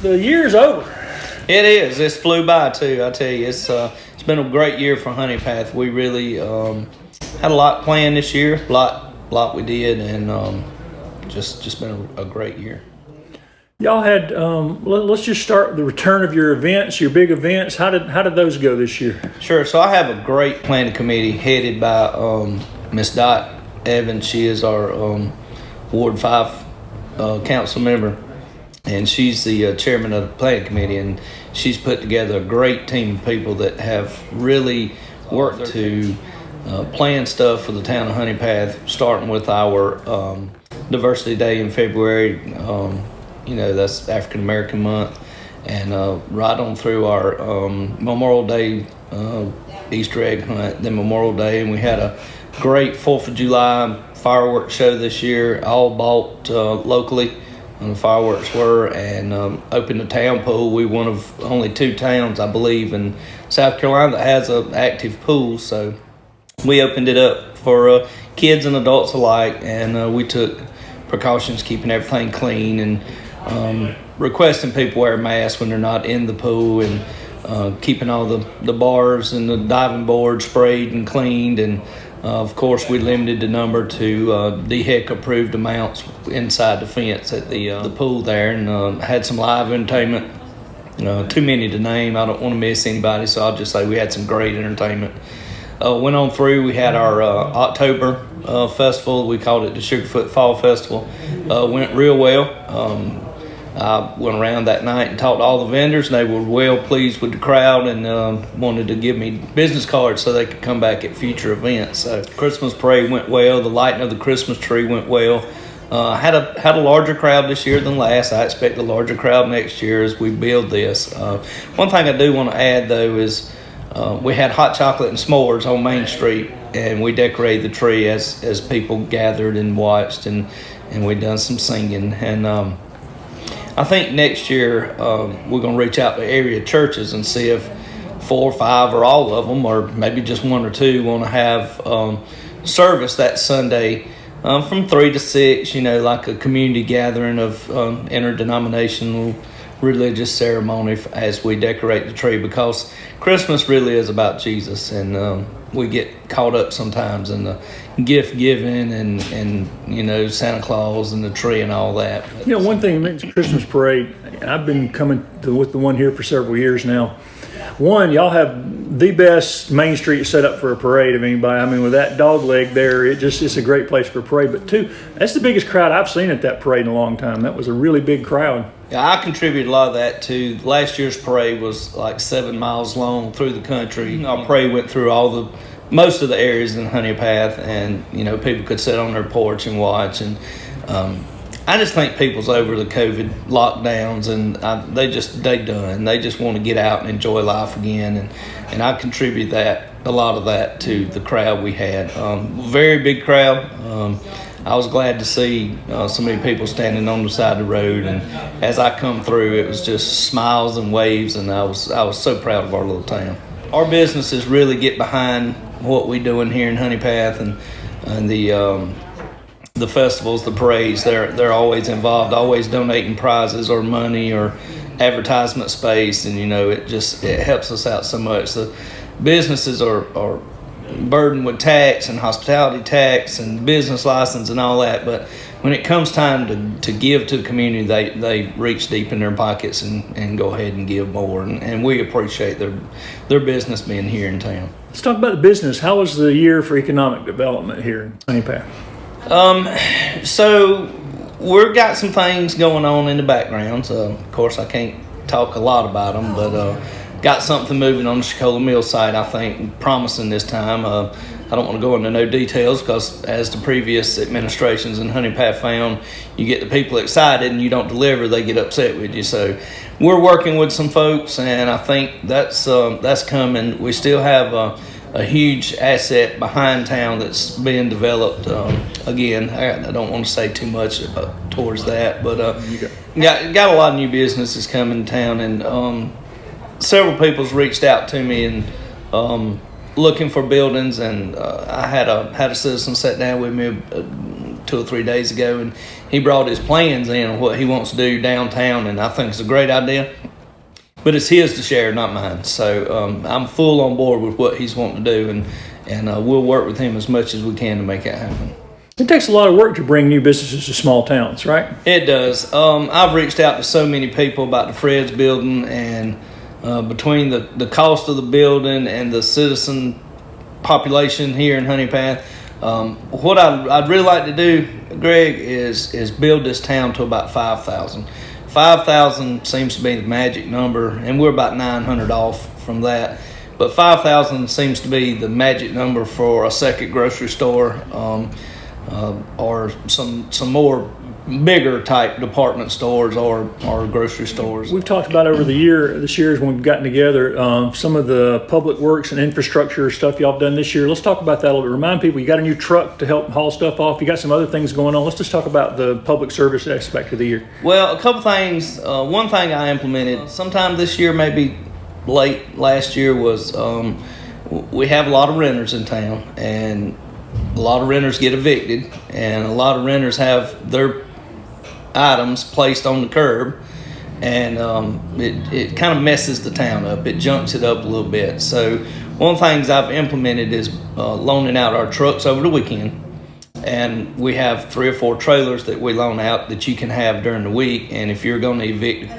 the year's over. It is. It's flew by too. I tell you, it's been a great year for Honey Path. We really had a lot planned this year. Lot we did, and just been a great year. Y'all had let's just start with the return of your events, your big events. How did those go this year? Sure. So I have a great planning committee headed by Miss Dot Evans. She is our Ward 5 council member, and she's the chairman of the planning committee, and she's put together a great team of people that have really worked to plan stuff for the town of Honey Path, starting with our Diversity Day in February. That's African American Month, and right on through our Memorial Day Easter egg hunt, then Memorial Day, and we had a great 4th of July fireworks show this year, all bought locally. And the fireworks were, and opened the town pool. We one of only 2 towns, I believe, in South Carolina that has an active pool. So we opened it up for kids and adults alike, and we took precautions, keeping everything clean, and requesting people wear masks when they're not in the pool, and keeping all the bars and the diving boards sprayed and cleaned, and of course, we limited the number to DHEC approved amounts inside the fence at the pool there, and had some live entertainment. Too many to name. I don't want to miss anybody, so I'll just say we had some great entertainment. Went on through. We had our October festival. We called it the Sugarfoot Fall Festival. Went real well. I went around that night and talked to all the vendors, and they were well pleased with the crowd, and wanted to give me business cards so they could come back at future events. So Christmas parade went well. The lighting of the Christmas tree went well. Had a larger crowd this year than last. I expect a larger crowd next year as we build this. One thing I do want to add, though, is we had hot chocolate and s'mores on Main Street, and we decorated the tree as people gathered and watched, and we done some singing. And I think next year we're going to reach out to area churches and see if 4 or 5 or all of them, or maybe just 1 or 2, want to have service that Sunday from 3 to 6, like a community gathering of interdenominational religious ceremony as we decorate the tree, because Christmas really is about Jesus, and we get caught up sometimes in the gift giving and Santa Claus and the tree and all that. One thing that makes Christmas parade, and I've been coming with the one here for several years now. One, y'all have the best Main Street set up for a parade of anybody. I mean, with that dog leg there, it's a great place for a parade. But 2, that's the biggest crowd I've seen at that parade in a long time. That was a really big crowd. Yeah, I contributed a lot of that too. Last year's parade was like 7 miles long through the country. Our parade went through most of the areas in Honey Path, and people could sit on their porch and watch. And I just think people's over the COVID lockdowns, and they done. They just want to get out and enjoy life again, and I contribute a lot of that to the crowd we had. Very big crowd. I was glad to see so many people standing on the side of the road, and as I come through, it was just smiles and waves, and I was so proud of our little town. Our businesses really get behind what we're doing here in Honey Path, and the festivals, the parades. They're always involved, always donating prizes or money or advertisement space, and it helps us out so much. The businesses are burdened with tax and hospitality tax and business license and all that, but when it comes time to give to the community, they reach deep in their pockets and go ahead and give more, and we appreciate their business being here in town. Let's talk about the business. How was the year for economic development here in Honey Path? So we've got some things going on in the background. So of course I can't talk a lot about them, but got something moving on the Chicola Mill site, I think, promising this time. I don't want to go into no details, because as the previous administrations in Honey Path found, you get the people excited and you don't deliver, they get upset with you. So we're working with some folks, and I think that's coming. We still have a huge asset behind town that's being developed. Again, I don't want to say too much towards that, but got a lot of new businesses coming to town, and several people's reached out to me and looking for buildings, and I had a citizen sit down with me 2 or 3 days ago, and he brought his plans in of what he wants to do downtown, and I think it's a great idea. But it's his to share, not mine. So I'm full on board with what he's wanting to do, and we'll work with him as much as we can to make it happen. It takes a lot of work to bring new businesses to small towns, right? It does. I've reached out to so many people about the Fred's building, and between the cost of the building and the citizen population here in Honey Path, what I'd really like to do, Greg, is build this town to about 5,000. 5,000 seems to be the magic number, and we're about 900 off from that. But 5,000 seems to be the magic number for a second grocery store, or some more bigger type department stores or grocery stores. We've talked about over this years when we've gotten together, some of the public works and infrastructure stuff y'all have done this year. Let's talk about that a little bit. Remind people, you got a new truck to help haul stuff off. You got some other things going on. Let's just talk about the public service aspect of the year. Well, a couple things. One thing I implemented sometime this year, maybe late last year, was we have a lot of renters in town, and a lot of renters get evicted, and a lot of renters have their items placed on the curb, and it kind of messes the town up. It junks it up a little bit. So one of the things I've implemented is loaning out our trucks over the weekend, and we have 3 or 4 trailers that we loan out that you can have during the week. And if you're going to evict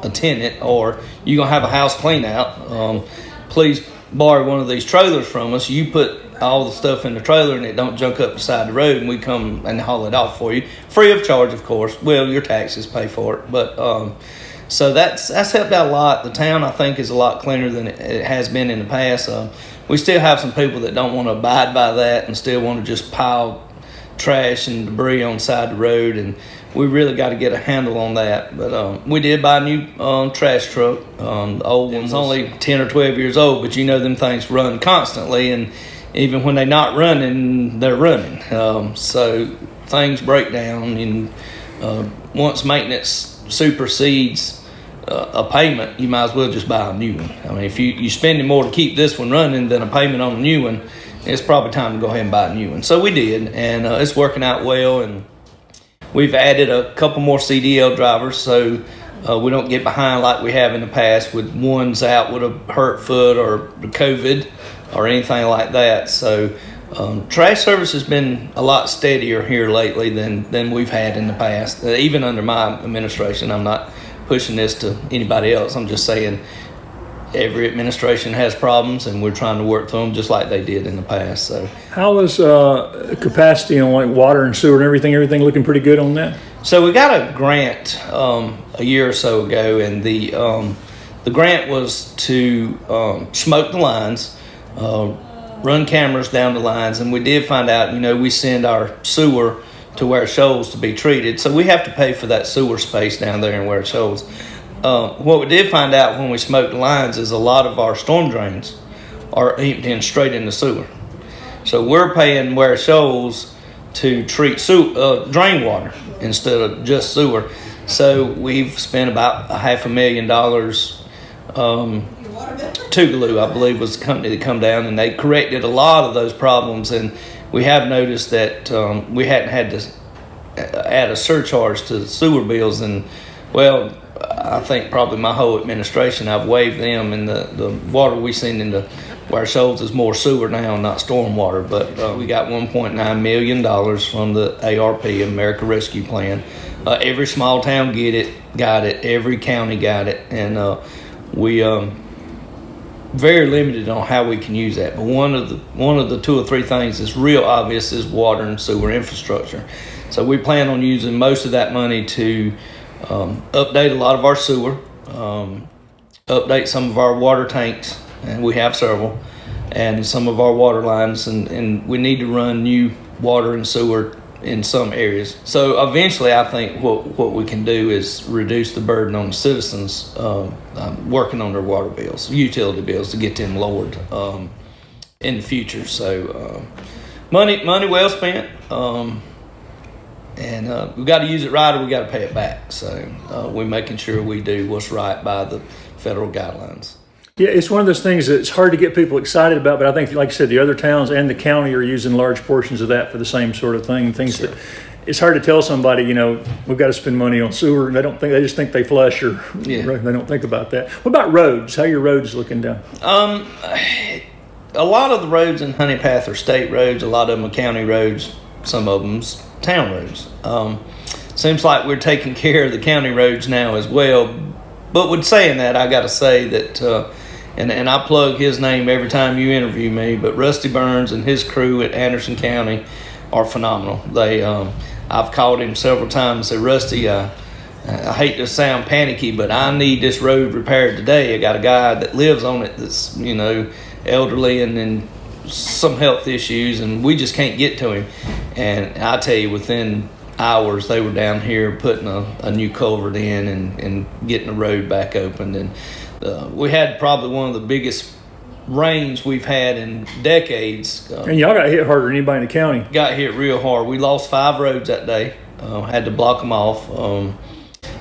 a tenant, or you're going to have a house clean out, please borrow one of these trailers from us. You put all the stuff in the trailer and it don't junk up beside the road, and we come and haul it off for you, free of charge, of course. Well, your taxes pay for it, but so that's helped out a lot. The town, I think, is a lot cleaner than it has been in the past. We still have some people that don't want to abide by that and still want to just pile trash and debris on the side of the road, and we really got to get a handle on that. But we did buy a new trash truck. The old one's only 10 or 12 years old, but you know them things run constantly, and even when they're not running, they're running. So things break down, and once maintenance supersedes a payment, you might as well just buy a new one. I mean, if you're spending more to keep this one running than a payment on a new one, it's probably time to go ahead and buy a new one. So we did, and it's working out well, and we've added a couple more CDL drivers, so we don't get behind like we have in the past with ones out with a hurt foot or COVID or anything like that. So trash service has been a lot steadier here lately than we've had in the past, even under my administration. I'm not pushing this to anybody else. I'm just saying every administration has problems, and we're trying to work through them just like they did in the past. So how is capacity on like water and sewer and everything looking pretty good on that? So we got a grant a year or so ago, and the grant was to smoke the lines, run cameras down the lines, and we did find out, we send our sewer to Ware Shoals to be treated, so we have to pay for that sewer space down there in Ware Shoals. What we did find out when we smoked the lines is a lot of our storm drains are emptying straight in the sewer. So we're paying Ware Shoals to treat drain water instead of just sewer. So we've spent about $500,000. Tougaloo, I believe, was the company that come down, and they corrected a lot of those problems. And we have noticed that we hadn't had to add a surcharge to the sewer bills, and well, I think probably my whole administration, I've waived them, and the water we send into Ware Shoals is more sewer now, not storm water. But we got $1.9 million from the ARP, America Rescue Plan. Every small town got it. Every county got it, and we very limited on how we can use that. But one of the 2 or 3 things that's real obvious is water and sewer infrastructure. So we plan on using most of that money to update a lot of our sewer, update some of our water tanks, and we have several, and some of our water lines, and we need to run new water and sewer in some areas. So eventually I think what we can do is reduce the burden on the citizens working on their water bills, utility bills, to get them lowered in the future. So money well spent. And we got to use it right, or we got to pay it back. So we're making sure we do what's right by the federal guidelines. Yeah, it's one of those things that's hard to get people excited about, but I think, like I said, the other towns and the county are using large portions of that for the same sort of thing. Things that it's hard to tell somebody, we've got to spend money on sewer, and they just think they flush, or Yeah. they don't think about that. What about roads? How are your roads looking down? A lot of the roads in Honey Path are state roads. A lot of them are county roads. Some of them's town roads. Seems like we're taking care of the county roads now as well. But with saying that, I got to say that, and I plug his name every time you interview me, but Rusty Burns and his crew at Anderson County are phenomenal. I've called him several times and said, Rusty, I hate to sound panicky, but I need this road repaired today. I got a guy that lives on it that's, elderly and some health issues, and we just can't get to him. And I tell you, within hours, they were down here putting a new culvert in and getting the road back opened. And we had probably one of the biggest rains we've had in decades. And y'all got hit harder than anybody in the county. Got hit real hard. We lost 5 roads that day. Had to block them off.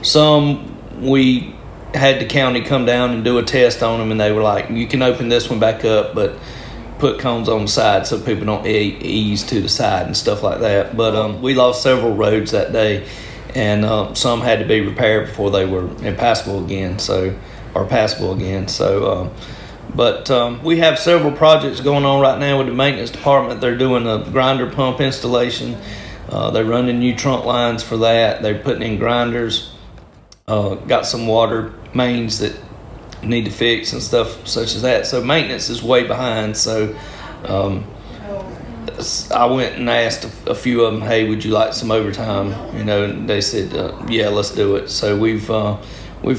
Some we had the county come down and do a test on them, and they were like, you can open this one back up, but put cones on the side so people don't ease to the side and stuff like that. But we lost several roads that day, and some had to be repaired before they were passable again. But we have several projects going on right now with the maintenance department. They're doing a grinder pump installation. They're running new trunk lines for that. They're putting in grinders. Got some water mains that need to fix and stuff such as that. So maintenance is way behind. So I went and asked a few of them, hey, would you like some overtime? And they said, yeah, let's do it. So we've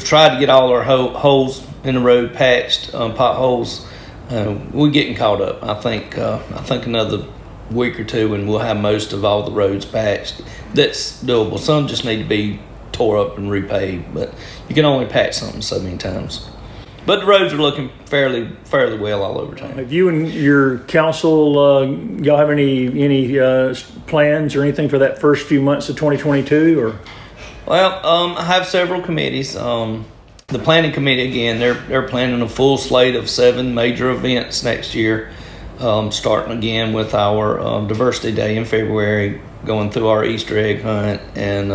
tried to get all our holes in the road patched, potholes. We're getting caught up. I think another week or two and we'll have most of all the roads patched. That's doable. Some just need to be tore up and repaved, but you can only patch something so many times. But the roads are looking fairly well all over town. Have you and your council, y'all have any plans or anything for that first few months of 2022? Or Well, I have several committees. The planning committee, again, they're planning a full slate of 7 major events next year, starting again with our Diversity Day in February, going through our Easter egg hunt, and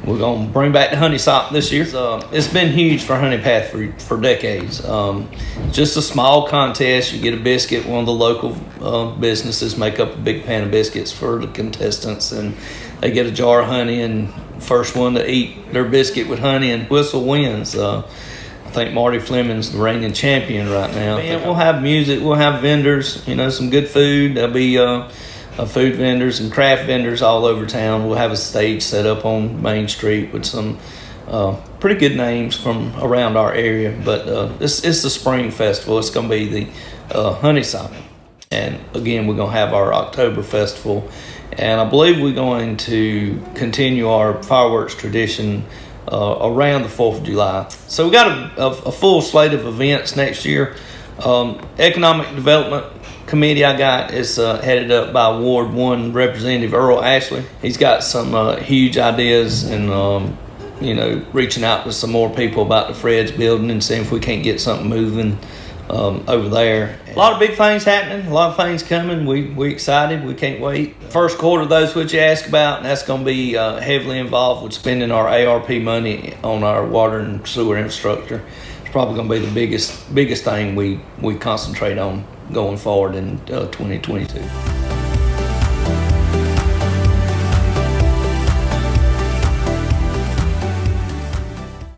we're going to bring back the Honey Sop this year. It's been huge for Honey Path for decades. Just a small contest. You get a biscuit. One of the local businesses make up a big pan of biscuits for the contestants, and they get a jar of honey, and first one to eat their biscuit with honey and whistle wins. I think Marty Fleming's the reigning champion right now. And we'll have music. We'll have vendors, some good food. There'll be food vendors and craft vendors all over town. We'll have a stage set up on Main Street with some pretty good names from around our area. But it's the spring festival. It's going to be the Honey Sop. And again, we're going to have our October festival. And I believe we're going to continue our fireworks tradition around the 4th of July. So we got a full slate of events next year. Economic Development Committee I got is headed up by Ward 1 Representative Earl Ashley. He's got some huge ideas and, reaching out to some more people about the Fred's building and seeing if we can't get something moving over there. A lot of big things happening, a lot of things coming. We excited, we can't wait. First quarter, those what you asked about, and that's going to be heavily involved with spending our ARP money on our water and sewer infrastructure. It's probably going to be the biggest thing we concentrate on going forward in 2022.